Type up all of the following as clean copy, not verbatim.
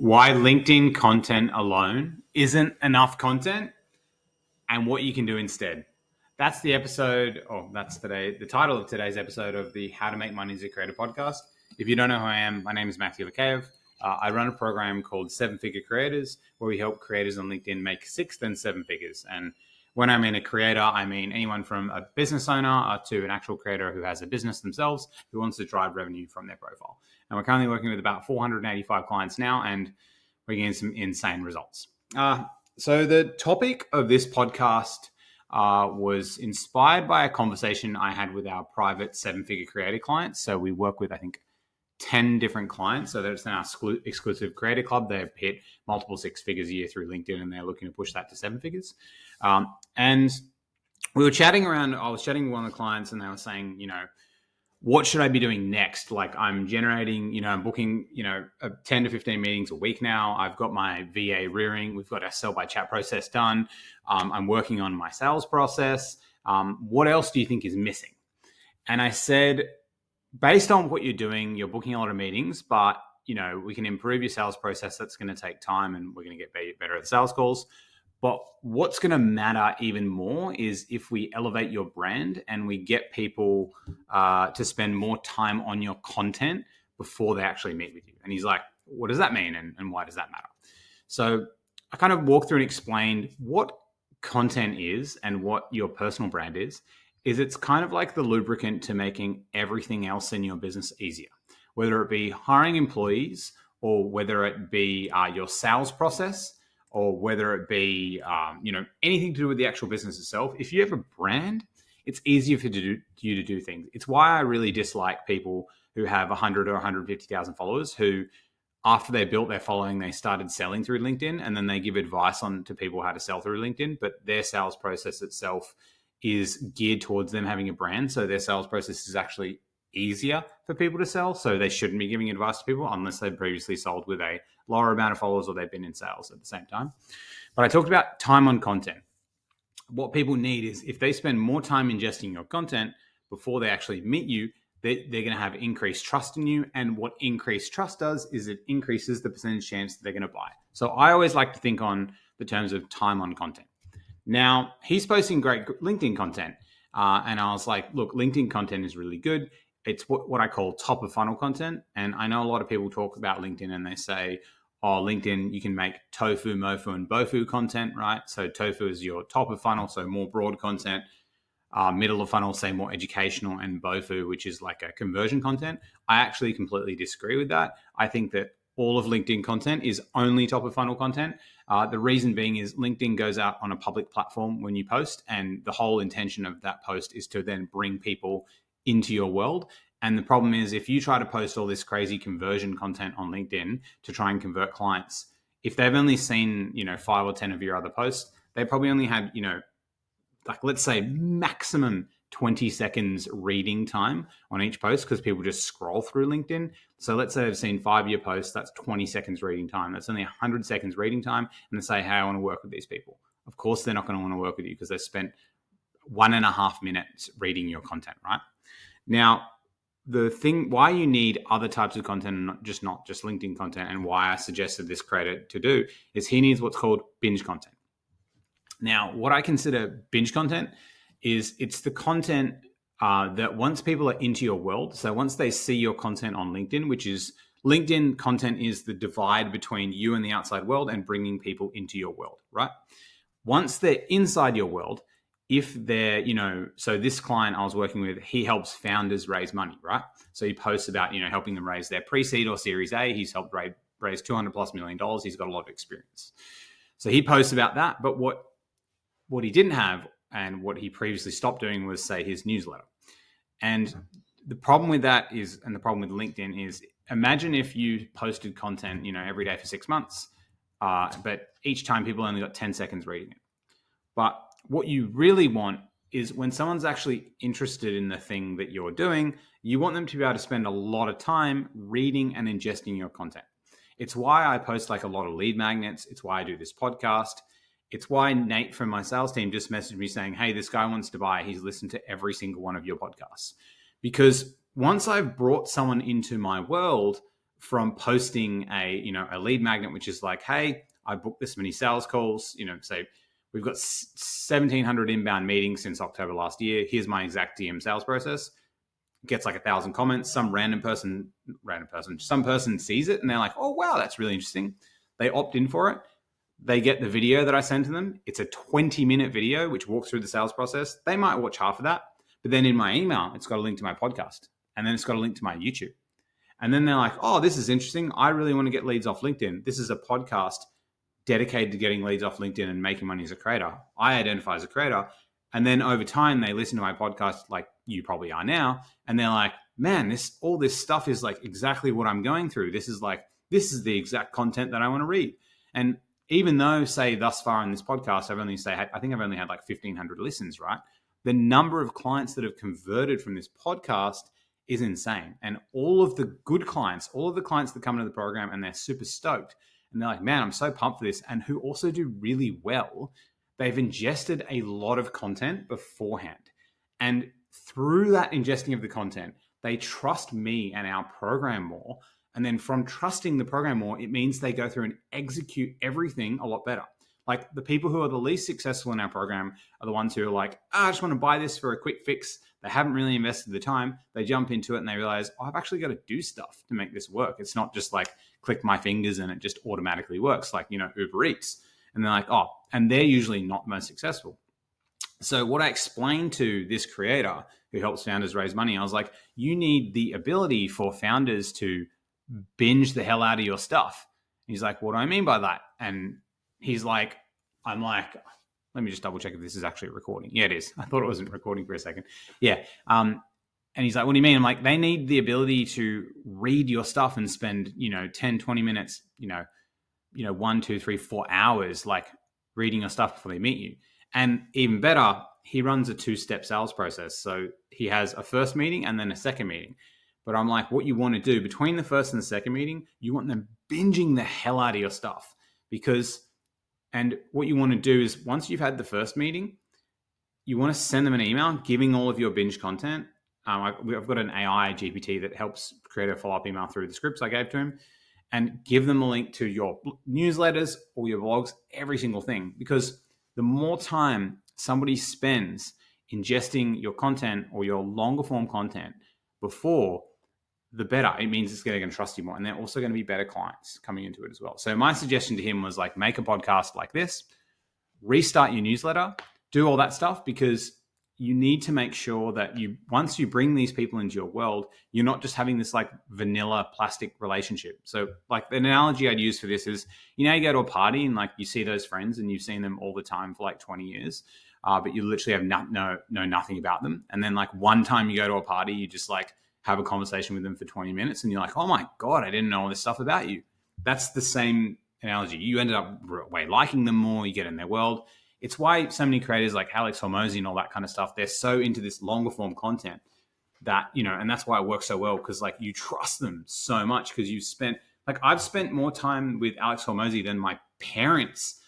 Why LinkedIn content alone isn't enough content and what you can do instead. That's the episode, the title of today's episode of the How to Make Money as a Creator podcast. If you don't know who I am, my name is Matthew Lakajev. I run a program called 7 Figure Creators, where we help creators on LinkedIn make 6 then 7 figures. And when I mean a creator, I mean anyone from a business owner to an actual creator who has a business themselves who wants to drive revenue from their profile. And we're currently working with about 485 clients now, and we're getting some insane results. So the topic of this podcast was inspired by a conversation I had with our private 7-figure creator clients. So we work with, I think, 10 different clients. So that's our exclusive creator club. They've hit multiple 6 figures a year through LinkedIn, and they're looking to push that to 7 figures. And we were chatting around. I was chatting with one of the clients, and they were saying, what should I be doing next? Like, I'm generating, I'm booking, 10 to 15 meetings a week now. I've got my VA rearing. We've got our sell by chat process done. I'm working on my sales process. What else do you think is missing? And I said, based on what you're doing, you're booking a lot of meetings, but, we can improve your sales process. That's going to take time, and we're going to get better at the sales calls. But what's going to matter even more is if we elevate your brand and we get people to spend more time on your content before they actually meet with you. And he's like, what does that mean? And why does that matter? So I kind of walked through and explained what content is and what your personal brand is it's kind of like the lubricant to making everything else in your business easier, whether it be hiring employees or whether it be your sales process, or whether it be, anything to do with the actual business itself. If you have a brand, it's easier for you to do things. It's why I really dislike people who have 100 or 150,000 followers who, after they built their following, they started selling through LinkedIn, and then they give advice to people how to sell through LinkedIn, but their sales process itself is geared towards them having a brand. So their sales process is actually easier for people to sell. So they shouldn't be giving advice to people unless they've previously sold with a lower amount of followers or they've been in sales at the same time. But I talked about time on content. What people need is if they spend more time ingesting your content before they actually meet you, they're going to have increased trust in you. And what increased trust does is it increases the percentage chance that they're going to buy. So I always like to think on the terms of time on content. Now, he's posting great LinkedIn content. And I was like, look, LinkedIn content is really good. It's what I call top of funnel content. And I know a lot of people talk about LinkedIn and they say, oh, LinkedIn, you can make tofu, mofu, and bofu content, right? So tofu is your top of funnel, so more broad content. Middle of funnel, say more educational, and bofu, which is like a conversion content. I actually completely disagree with that. I think that all of LinkedIn content is only top of funnel content. The reason being is LinkedIn goes out on a public platform when you post, and the whole intention of that post is to then bring people into your world. And the problem is if you try to post all this crazy conversion content on LinkedIn to try and convert clients, if they've only seen, 5 or 10 of your other posts, they probably only had, let's say maximum 20 seconds reading time on each post because people just scroll through LinkedIn. So let's say they've seen 5 of your posts, that's 20 seconds reading time. That's only 100 seconds reading time. And they say, hey, I want to work with these people. Of course, they're not going to want to work with you because they spent 1.5 minutes reading your content, right? Now, the thing why you need other types of content and not just LinkedIn content, and why I suggested this creator to do, is he needs what's called binge content. Now, what I consider binge content is it's the content that once people are into your world, so once they see your content on LinkedIn, which is LinkedIn content is the divide between you and the outside world and bringing people into your world, right? Once they're inside your world, if they're, so this client I was working with, he helps founders raise money, right? So he posts about, helping them raise their pre-seed or Series A. He's helped raise $200+ million. He's got a lot of experience. So he posts about that. But what he didn't have and what he previously stopped doing was, say, his newsletter. And the problem with that is, and the problem with LinkedIn is, imagine if you posted content, every day for 6 months, but each time people only got 10 seconds reading it. But what you really want is when someone's actually interested in the thing that you're doing, you want them to be able to spend a lot of time reading and ingesting your content. It's why I post like a lot of lead magnets. It's why I do this podcast. It's why Nate from my sales team just messaged me saying, hey, this guy wants to buy. He's listened to every single one of your podcasts. Because once I've brought someone into my world, from posting a lead magnet, which is like, hey, I booked this many sales calls, say we've got 1,700 inbound meetings since October last year. Here's my exact DM sales process. Gets like 1,000 comments. Some person sees it and they're like, oh, wow, that's really interesting. They opt in for it. They get the video that I send to them. It's a 20-minute video which walks through the sales process. They might watch half of that, but then in my email, it's got a link to my podcast, and then it's got a link to my YouTube. And then they're like, oh, this is interesting. I really want to get leads off LinkedIn. This is a podcast dedicated to getting leads off LinkedIn and making money as a creator. I identify as a creator. And then over time, they listen to my podcast like you probably are now. And they're like, man, all this stuff is like exactly what I'm going through. This is the exact content that I want to read. And even though, say, thus far in this podcast, I think I've only had like 1,500 listens, right? The number of clients that have converted from this podcast is insane. And all of the good clients, all of the clients that come into the program and they're super stoked and they're like, man, I'm so pumped for this. And who also do really well, they've ingested a lot of content beforehand. And through that ingesting of the content, they trust me and our program more. And then from trusting the program more, it means they go through and execute everything a lot better. Like the people who are the least successful in our program are the ones who are like, I just want to buy this for a quick fix. They haven't really invested the time. They jump into it and they realize, oh, I've actually got to do stuff to make this work. It's not just like click my fingers and it just automatically works like, Uber Eats. And they're like, oh, and they're usually not the most successful. So what I explained to this creator who helps founders raise money, I was like, you need the ability for founders to binge the hell out of your stuff. And he's like, what do I mean by that? And he's like, I'm like, let me just double check if this is actually recording. Yeah, it is. I thought it wasn't recording for a second. Yeah. And he's like, what do you mean? I'm like, they need the ability to read your stuff and spend, 10, 20 minutes, 1, 2, 3, 4 hours, like reading your stuff before they meet you. And even better, he runs a 2-step sales process. So he has a first meeting and then a second meeting. But I'm like, what you want to do between the first and the second meeting, you want them binging the hell out of your stuff and what you want to do is once you've had the first meeting, you want to send them an email giving all of your binge content. I've got an AI GPT that helps create a follow-up email through the scripts I gave to him and give them a link to your newsletters or your blogs, every single thing. Because the more time somebody spends ingesting your content or your longer form content before, the better. It means it's going to trust you more. And they're also going to be better clients coming into it as well. So my suggestion to him was like, make a podcast like this, restart your newsletter, do all that stuff, because you need to make sure that once you bring these people into your world, you're not just having this like vanilla plastic relationship. So like the analogy I'd use for this is, you go to a party and like you see those friends and you've seen them all the time for like 20 years, but you literally have know nothing about them. And then like one time you go to a party, you just like have a conversation with them for 20 minutes and you're like, oh my God, I didn't know all this stuff about you. That's the same analogy. You ended up liking them more, you get in their world. It's why so many creators like Alex Hormozy and all that kind of stuff, they're so into this longer form content that, and that's why it works so well, because like you trust them so much because I've spent more time with Alex Hormozy than my parents,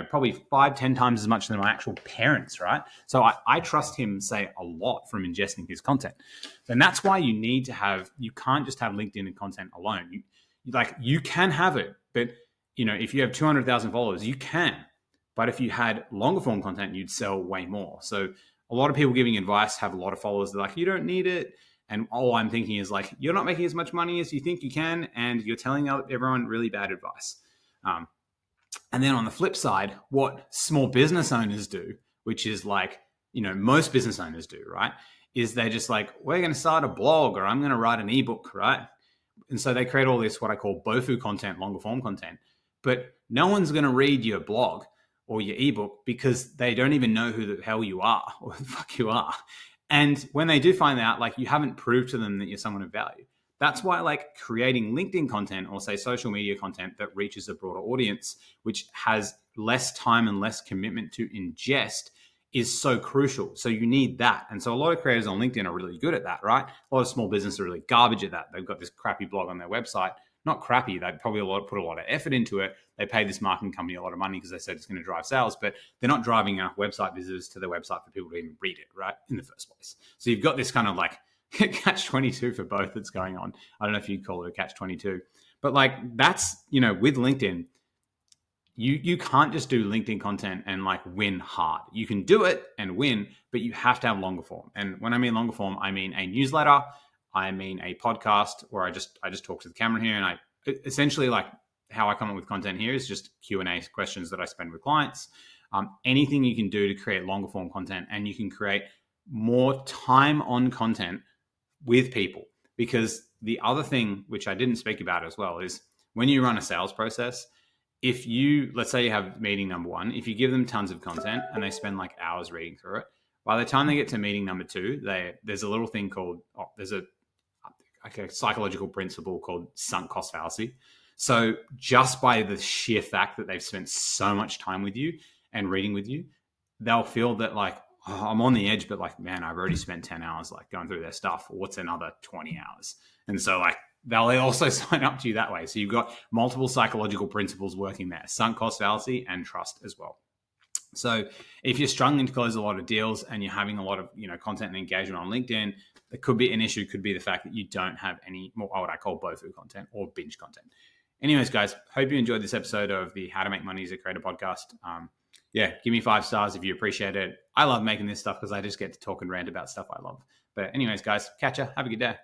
probably 5-10 times as much than my actual parents, right? So I trust him, say, a lot from ingesting his content. And that's why you can't just have LinkedIn content alone. You can have it, but if you have 200,000 followers, you can. But if you had longer form content, you'd sell way more. So a lot of people giving advice have a lot of followers. They're like, you don't need it. And all I'm thinking is like, you're not making as much money as you think you can, and you're telling everyone really bad advice. And then on the flip side, what small business owners do, which is like, most business owners do, right? Is they're just like, we're going to start a blog or I'm going to write an ebook, right? And so they create all this, what I call BOFU content, longer form content. But no one's going to read your blog or your ebook because they don't even know who the hell you are or who the fuck you are. And when they do find out, like you haven't proved to them that you're someone of value. That's why like creating LinkedIn content or say social media content that reaches a broader audience, which has less time and less commitment to ingest, is so crucial. So you need that. And so a lot of creators on LinkedIn are really good at that, right? A lot of small businesses are really garbage at that. They've got this crappy blog on their website. Not crappy. They probably put a lot of effort into it. They pay this marketing company a lot of money because they said it's going to drive sales, but they're not driving enough website visitors to their website for people to even read it, right? In the first place. So you've got this kind of like catch 22 for both that's going on. I don't know if you'd call it a catch 22, but like that's, with LinkedIn, you can't just do LinkedIn content and like win hard. You can do it and win, but you have to have longer form. And when I mean longer form, I mean a newsletter, I mean a podcast where I just talk to the camera here, and I essentially, like, how I come up with content here is just Q&A questions that I spend with clients. Anything you can do to create longer form content, and you can create more time on content with people. Because the other thing, which I didn't speak about as well, is when you run a sales process, if you, let's say you have meeting number 1, if you give them tons of content and they spend like hours reading through it, by the time they get to meeting number 2, there's a little thing called, there's a psychological principle called sunk cost fallacy. So just by the sheer fact that they've spent so much time with you and reading with you, they'll feel that like, oh, I'm on the edge, but like, man, I've already spent 10 hours like going through their stuff. What's another 20 hours? And so like, they'll also sign up to you that way. So you've got multiple psychological principles working there: sunk cost fallacy and trust as well. So if you're struggling to close a lot of deals and you're having a lot of content and engagement on LinkedIn, there could be an issue. Could be the fact that you don't have any more what I call bofu content or binge content. Anyways, guys, hope you enjoyed this episode of the How to Make Money as a Creator podcast. Give me 5 stars if you appreciate it. I love making this stuff because I just get to talk and rant about stuff I love. But anyways, guys, catch ya. Have a good day.